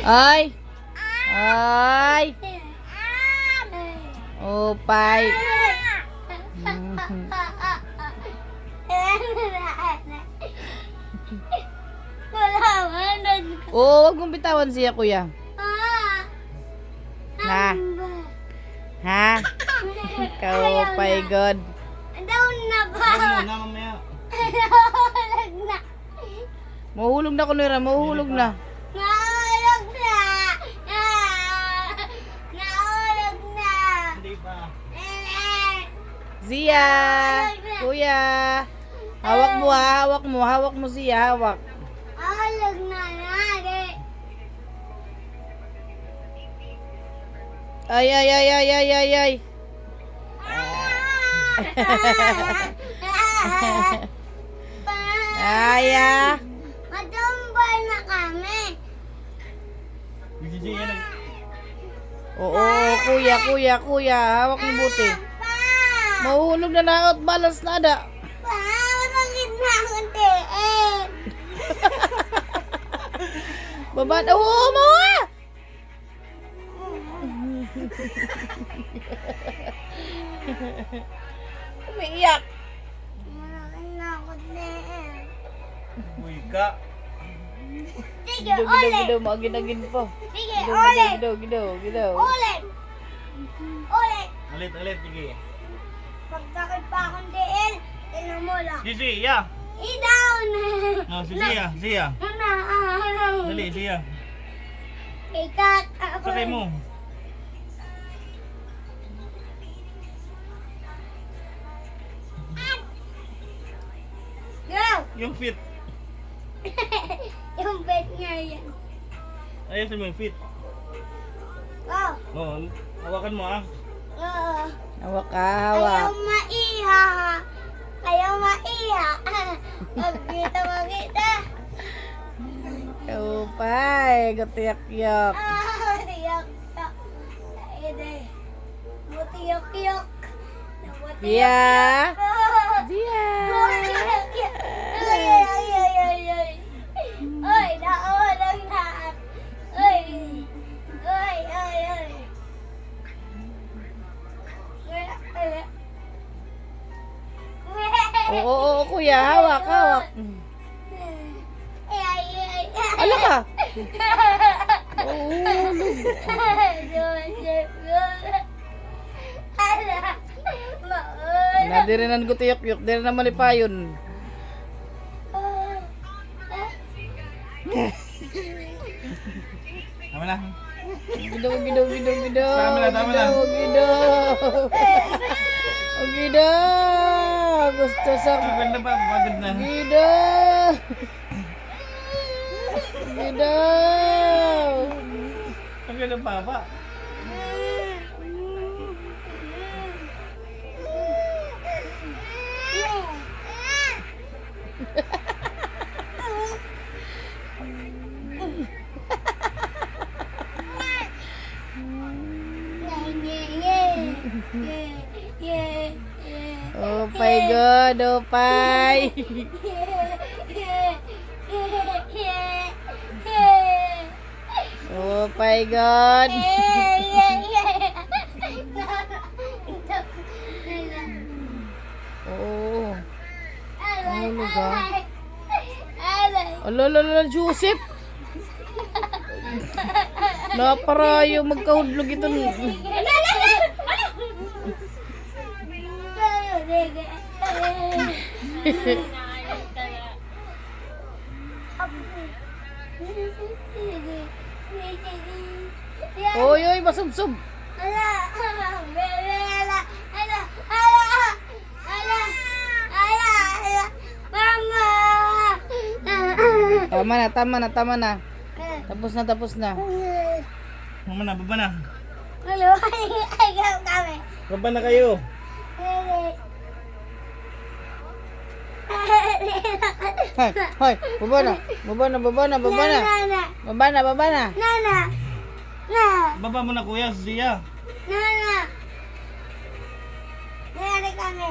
Ay! Ay! Opay! Oh, wag mong bitawan siya, kuya. Ha? Ha? Kaopay, God. Down na ba? Muna mamaya. Nahulog na. Mahulog na, kunira. Mahulog na. Nahulog na. Nahulog na. Hindi pa. Zia! Kuya! Hawak mo ha, hawak mo. Hawak mo siya, hawak. Nahulog na nari. Ay, ay, ay, ay, ay, ay, ay. Aya. Matumbay na kami. Sige, yan. Oo, kuya, kuya, kuya. Hawak mo buti. Pa! Mahulog na na out balance na ada. Pa! Masakit na akong tiin. Baba. Oo, mawa! Umiiyak. Masakit na akong tiin. Uy ka. Sige, Gidaw, gidaw, ulit. gidaw. Maginagin pa. Sige, Gidaw, ulit. gidaw, gidaw, gidaw. Ulit. Ulit. Ulit, sige. Pagtakit pa akong tiin, tinan mo lang. Sisi, ya. I-down. Oh, si Sia, Sia. Dali, Sia. Ikat ako. Sakay mo. Go! Yung fit. Yung bed nga yan. Ayun sa yung fit. Go! Oo, hawakan mo ah. Oo. Hawak ka, hawak. Ayaw maiha. Ayaw maiha. Magkita, magkita. Kaupay. Gatiyak-yak. Tiyak. Ede. Mutiyok-yok. Zia. Zia. Ay, ay, ay, ay, ay. Ay, naulang na. Ay. Ay, ay, ay. Oo, oo, kuya. Hawak, hawak. Ala ka. Nadirinan ko tiyok-yok. Diri na malipayon. Tama na. Gidaw, gidaw, gidaw, gidaw. Tama na, tama na. Gidaw, gidaw. Oh, gidaw. Gusto sa... Pagod na pa, pagod na. Gidaw. Gidaw. Pagod na pa ba? Oh my God, oh pay. Oh my God. Oh. Ano ba? Ala, ala, ala, Joseph. Naparayo magkahudlog ito. Oy, oy, basubsob. Tama na, tama na, tama na. Tapos na, tapos na. Mama na, baba na. Kami. Baba na kayo. Hoy, hoy, baba na. Baba na, baba na, baba na. Baba na, baba na. Nana. Na. Baba mo na kuya, Sia. Nana. Nana kami.